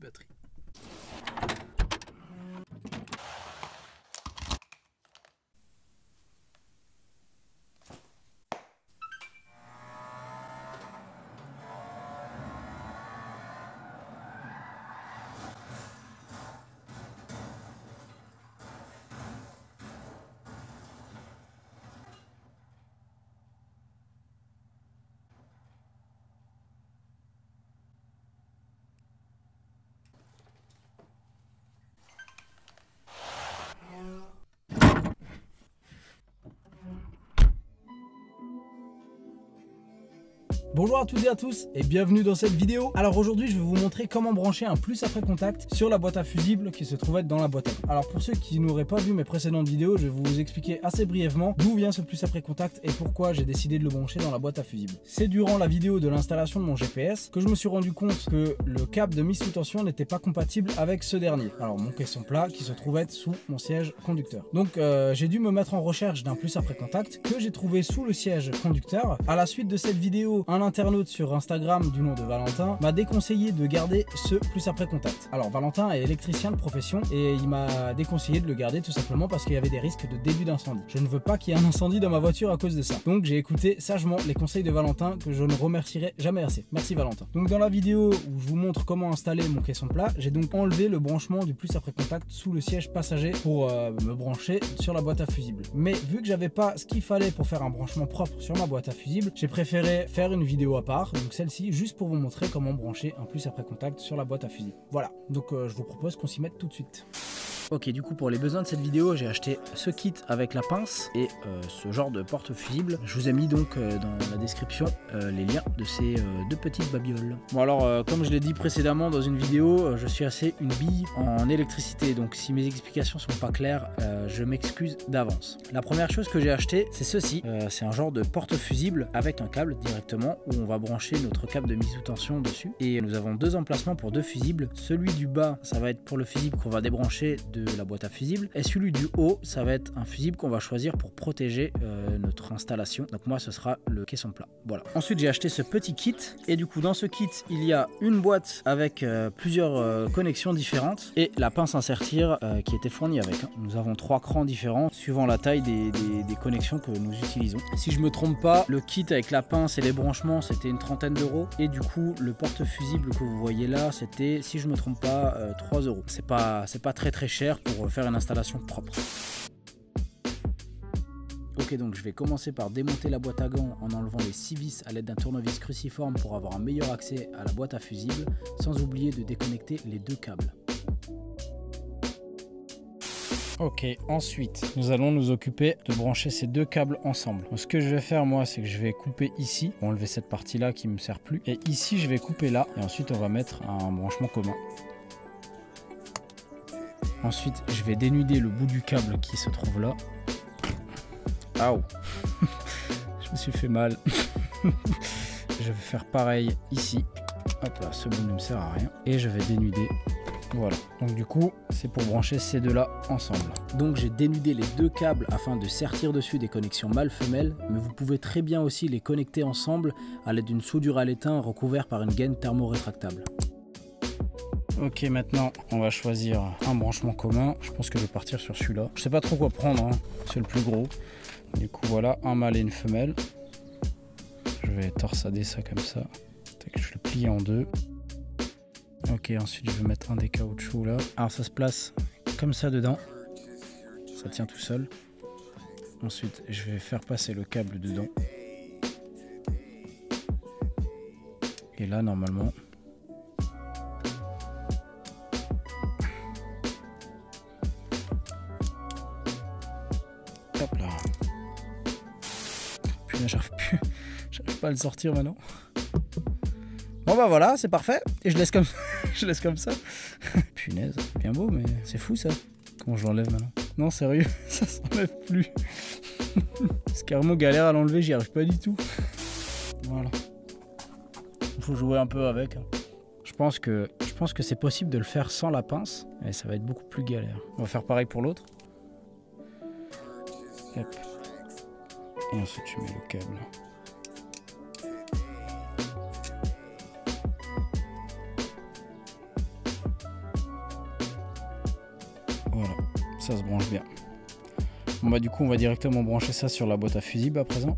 batterie. Bonjour à toutes et à tous et bienvenue dans cette vidéo. Alors aujourd'hui je vais vous montrer comment brancher un plus après contact sur la boîte à fusibles qui se trouvait dans la boîte à gants. Alors pour ceux qui n'auraient pas vu mes précédentes vidéos, je vais vous expliquer assez brièvement d'où vient ce plus après contact et pourquoi j'ai décidé de le brancher dans la boîte à fusibles. C'est durant la vidéo de l'installation de mon GPS que je me suis rendu compte que le câble de mise sous tension n'était pas compatible avec ce dernier. Alors mon caisson plat qui se trouvait sous mon siège conducteur. Donc j'ai dû me mettre en recherche d'un plus après contact que j'ai trouvé sous le siège conducteur. À la suite de cette vidéo, un internaute sur Instagram du nom de Valentin m'a déconseillé de garder ce plus après contact. Alors Valentin est électricien de profession et il m'a déconseillé de le garder tout simplement parce qu'il y avait des risques de début d'incendie. Je ne veux pas qu'il y ait un incendie dans ma voiture à cause de ça. Donc j'ai écouté sagement les conseils de Valentin que je ne remercierai jamais assez. Merci Valentin. Donc dans la vidéo où je vous montre comment installer mon caisson plat, j'ai donc enlevé le branchement du plus après contact sous le siège passager pour me brancher sur la boîte à fusibles. Mais vu que j'avais pas ce qu'il fallait pour faire un branchement propre sur ma boîte à fusibles, j'ai préféré faire une vidéo à part, donc celle-ci juste pour vous montrer comment brancher un plus après contact sur la boîte à fusibles. Voilà, donc je vous propose qu'on s'y mette tout de suite. Ok, du coup pour les besoins de cette vidéo, j'ai acheté ce kit avec la pince et ce genre de porte-fusible. Je vous ai mis donc dans la description les liens de ces deux petites babioles. Bon alors, comme je l'ai dit précédemment dans une vidéo, je suis assez une bille en électricité, donc si mes explications sont pas claires, je m'excuse d'avance. La première chose que j'ai acheté, c'est ceci. C'est un genre de porte-fusible avec un câble directement où on va brancher notre câble de mise sous tension dessus. Et nous avons deux emplacements pour deux fusibles. Celui du bas, ça va être pour le fusible qu'on va débrancher de la boîte à fusibles, et celui du haut ça va être un fusible qu'on va choisir pour protéger notre installation. Donc moi ce sera le caisson plat. Voilà. Ensuite j'ai acheté ce petit kit et du coup dans ce kit il y a une boîte avec plusieurs connexions différentes et la pince à sertir qui était fournie avec. Nous avons 3 crans différents suivant la taille des connexions que nous utilisons. Si je me trompe pas, le kit avec la pince et les branchements c'était une trentaine d'euros et du coup le porte-fusible que vous voyez là c'était, si je me trompe pas, 3 euros. C'est pas très cher pour faire une installation propre. Ok, donc je vais commencer par démonter la boîte à gants en enlevant les 6 vis à l'aide d'un tournevis cruciforme pour avoir un meilleur accès à la boîte à fusibles, sans oublier de déconnecter les deux câbles. Ok, ensuite nous allons nous occuper de brancher ces deux câbles ensemble. Donc, ce que je vais faire moi, c'est que je vais couper ici, pour enlever cette partie là qui me sert plus, et ici je vais couper là, et ensuite on va mettre un branchement commun. Ensuite, je vais dénuder le bout du câble qui se trouve là. Aouh. Je me suis fait mal. Je vais faire pareil ici. Hop là, ce bout ne me sert à rien. Et je vais dénuder. Voilà. Donc du coup, c'est pour brancher ces deux-là ensemble. Donc j'ai dénudé les deux câbles afin de sertir dessus des connexions mâle-femelle. Mais vous pouvez très bien aussi les connecter ensemble à l'aide d'une soudure à l'étain recouverte par une gaine thermo-rétractable. Ok, maintenant on va choisir un branchement commun. Je pense que je vais partir sur celui-là. Je sais pas trop quoi prendre, hein. C'est le plus gros. Du coup voilà, un mâle et une femelle. Je vais torsader ça comme ça. Je le plie en deux. Ok, ensuite je vais mettre un des caoutchoucs là. Alors ça se place comme ça dedans. Ça tient tout seul. Ensuite je vais faire passer le câble dedans. Et là normalement... Hop là. Putain, j'arrive pas à le sortir maintenant. Bon bah voilà, c'est parfait. Et je laisse comme je laisse comme ça. Punaise, bien beau, mais c'est fou ça. Comment je l'enlève maintenant? Non, sérieux, ça s'enlève plus. C'est carrément galère à l'enlever, j'y arrive pas du tout. Voilà. Il faut jouer un peu avec. Je pense que c'est possible de le faire sans la pince, et ça va être beaucoup plus galère. On va faire pareil pour l'autre. Hop. Et ensuite je mets le câble. ça se branche bien. Bon bah du coup on va directement brancher ça sur la boîte à fusibles à présent.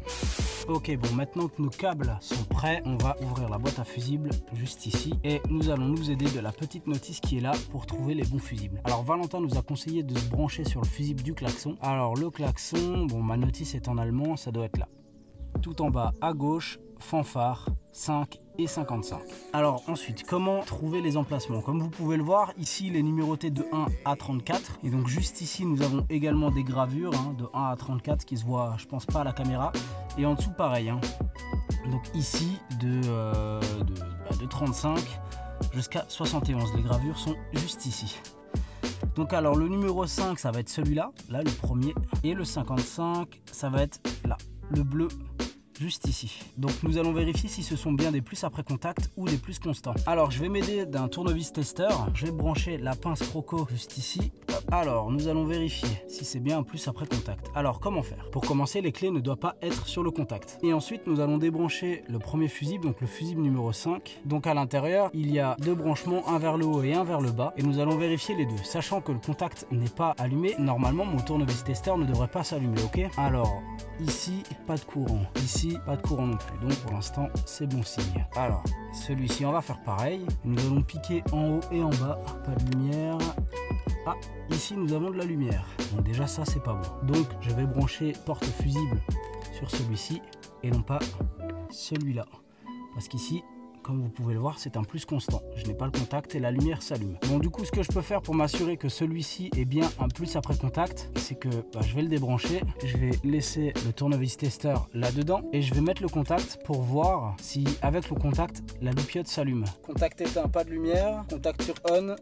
Ok, bon, maintenant que nos câbles sont prêts, on va ouvrir la boîte à fusibles juste ici et nous allons nous aider de la petite notice qui est là pour trouver les bons fusibles. Alors Valentin nous a conseillé de se brancher sur le fusible du klaxon. Alors le klaxon, bon, ma notice est en allemand, ça doit être là. Tout en bas à gauche, fanfare 5 et 55. Alors ensuite, comment trouver les emplacements? Comme vous pouvez le voir, ici il est numéroté de 1 à 34 et donc juste ici nous avons également des gravures de 1 à 34 qui se voient, je pense pas à la caméra, et en dessous pareil. Donc ici de 35 jusqu'à 71, les gravures sont juste ici. Donc alors le numéro 5 ça va être celui-là, là le premier, et le 55 ça va être là, le bleu juste ici. Donc nous allons vérifier si ce sont bien des plus après contact ou des plus constants. Alors je vais m'aider d'un tournevis testeur, je vais brancher la pince croco juste ici. Alors nous allons vérifier si c'est bien un plus après contact. Alors comment faire? Pour commencer, les clés ne doivent pas être sur le contact. Et ensuite nous allons débrancher le premier fusible, donc le fusible numéro 5. Donc à l'intérieur il y a deux branchements, un vers le haut et un vers le bas, et nous allons vérifier les deux. Sachant que le contact n'est pas allumé, normalement mon tournevis testeur ne devrait pas s'allumer, ok? Alors ici pas de courant, ici pas de courant non plus, donc pour l'instant c'est bon signe. Alors celui-ci on va faire pareil, nous allons piquer en haut et en bas, pas de lumière. Ah, ici nous avons de la lumière, donc déjà ça c'est pas bon. Donc je vais brancher porte fusible sur celui-ci et non pas celui-là, parce qu'ici comme vous pouvez le voir c'est un plus constant, je n'ai pas le contact et la lumière s'allume. Bon, du coup ce que je peux faire pour m'assurer que celui-ci est bien un plus après contact, c'est que je vais le débrancher, je vais laisser le tournevis testeur là-dedans et je vais mettre le contact pour voir si avec le contact la loupiote s'allume. Contact éteint, pas de lumière, contact sur on.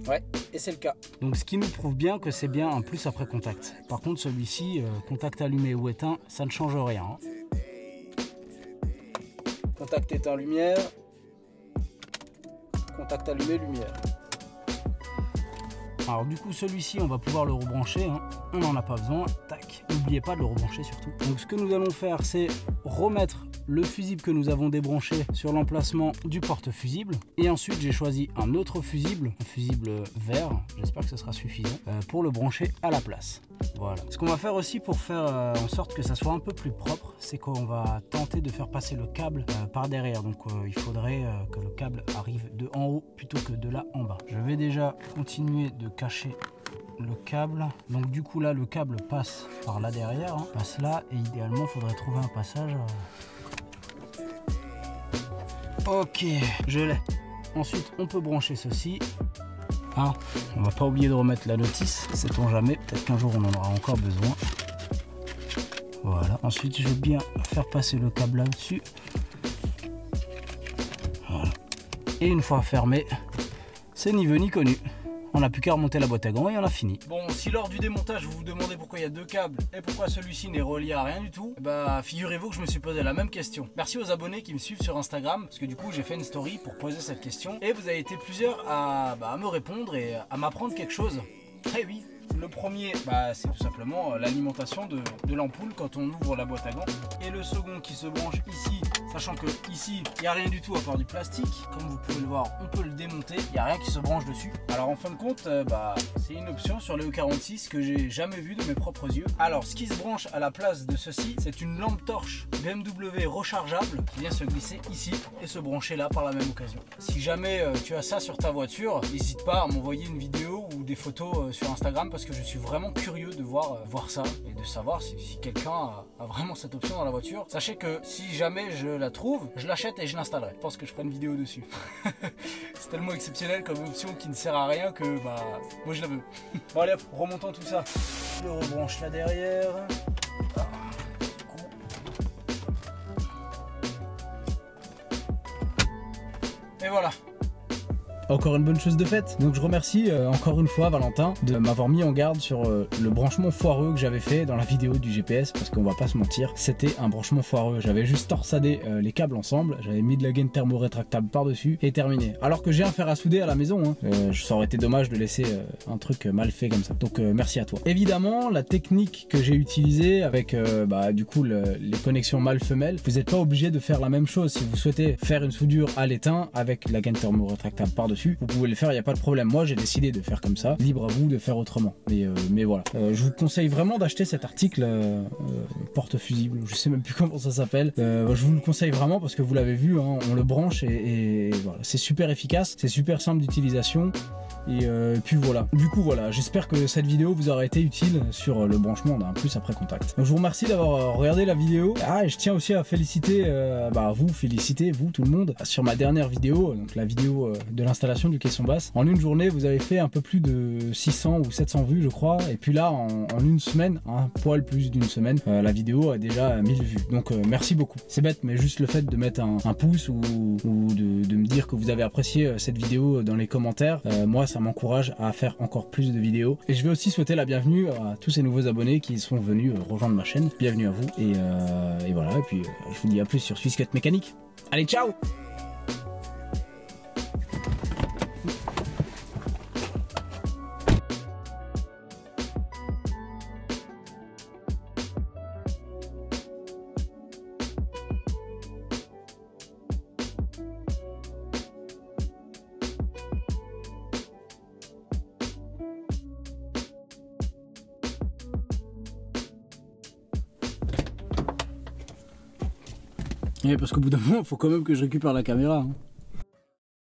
Ouais, et c'est le cas. Donc ce qui nous prouve bien que c'est bien un plus après contact. Par contre celui-ci, contact allumé ou éteint, ça ne change rien. Contact éteint, lumière. Contact allumé, lumière. Alors du coup celui-ci on va pouvoir le rebrancher, on n'en a pas besoin, tac, n'oubliez pas de le rebrancher surtout. Donc ce que nous allons faire c'est remettre le fusible que nous avons débranché sur l'emplacement du porte-fusible, et ensuite j'ai choisi un autre fusible, un fusible vert, j'espère que ce sera suffisant, pour le brancher à la place. Voilà. Ce qu'on va faire aussi pour faire en sorte que ça soit un peu plus propre, c'est qu'on va tenter de faire passer le câble par derrière. Donc il faudrait que le câble arrive de en haut plutôt que de là en bas. Je vais déjà continuer de cacher le câble. Donc du coup là le câble passe par là derrière, passe là, et idéalement il faudrait trouver un passage. Ok, je l'ai. Ensuite on peut brancher ceci. On va pas oublier de remettre la notice, sait-on jamais, peut-être qu'un jour on en aura encore besoin. Voilà, ensuite je vais bien faire passer le câble là-dessus. Voilà. Et une fois fermé, c'est ni vu ni connu. On n'a plus qu'à remonter la boîte à gants et on a fini. Bon, si lors du démontage vous vous demandez pourquoi il y a deux câbles et pourquoi celui-ci n'est relié à rien du tout, bah figurez-vous que je me suis posé la même question. Merci aux abonnés qui me suivent sur Instagram, parce que du coup j'ai fait une story pour poser cette question et vous avez été plusieurs à me répondre et à m'apprendre quelque chose. Eh oui, le premier, c'est tout simplement l'alimentation de l'ampoule quand on ouvre la boîte à gants. Et le second qui se branche ici, sachant que ici, il n'y a rien du tout à part du plastique. Comme vous pouvez le voir, on peut le démonter, il n'y a rien qui se branche dessus. Alors en fin de compte, c'est une option sur le E46 que j'ai jamais vu de mes propres yeux. Alors ce qui se branche à la place de ceci, c'est une lampe torche BMW rechargeable qui vient se glisser ici et se brancher là par la même occasion. Si jamais tu as ça sur ta voiture, n'hésite pas à m'envoyer une vidéo ou des photos sur Instagram, parce que je suis vraiment curieux de voir ça et de savoir si quelqu'un a vraiment cette option dans la voiture. Sachez que si jamais je la trouve, je l'achète et je l'installerai. Je pense que je ferai une vidéo dessus. C'est tellement exceptionnel comme option qui ne sert à rien que moi je la veux. Bon allez hop, remontons tout ça. Je le rebranche là derrière. Et voilà. Encore une bonne chose de faite. Donc je remercie encore une fois Valentin de m'avoir mis en garde sur le branchement foireux que j'avais fait dans la vidéo du GPS, parce qu'on va pas se mentir, c'était un branchement foireux. J'avais juste torsadé les câbles ensemble, j'avais mis de la gaine thermo-rétractable par dessus et terminé. Alors que j'ai un fer à souder à la maison, ça aurait été dommage de laisser un truc mal fait comme ça. Donc merci à toi. Évidemment la technique que j'ai utilisée avec du coup les connexions mâle-femelle, vous n'êtes pas obligé de faire la même chose. Si vous souhaitez faire une soudure à l'étain avec la gaine thermo-rétractable par dessus, dessus, vous pouvez le faire, il n'y a pas de problème. Moi j'ai décidé de faire comme ça, libre à vous de faire autrement. Mais voilà, je vous conseille vraiment d'acheter cet article porte-fusible, je sais même plus comment ça s'appelle. Je vous le conseille vraiment parce que vous l'avez vu, hein, on le branche et voilà, c'est super efficace, c'est super simple d'utilisation. Et puis voilà, du coup voilà, j'espère que cette vidéo vous aura été utile sur le branchement d'un plus après contact. Donc je vous remercie d'avoir regardé la vidéo. Ah, et je tiens aussi à féliciter, vous tout le monde, sur ma dernière vidéo, donc la vidéo de l'installation du caisson basse. En une journée, vous avez fait un peu plus de 600 ou 700 vues je crois, et puis là en une semaine, un poil plus d'une semaine, la vidéo a déjà 1000 vues. Donc merci beaucoup. C'est bête, mais juste le fait de mettre un pouce ou de me dire que vous avez apprécié cette vidéo dans les commentaires, moi ça m'encourage à faire encore plus de vidéos. Et je vais aussi souhaiter la bienvenue à tous ces nouveaux abonnés qui sont venus rejoindre ma chaîne. Bienvenue à vous et voilà, et puis je vous dis à plus sur Swiss Cut Mécanique. Allez, ciao! Ouais, parce qu'au bout d'un moment, il faut quand même que je récupère la caméra. Hein.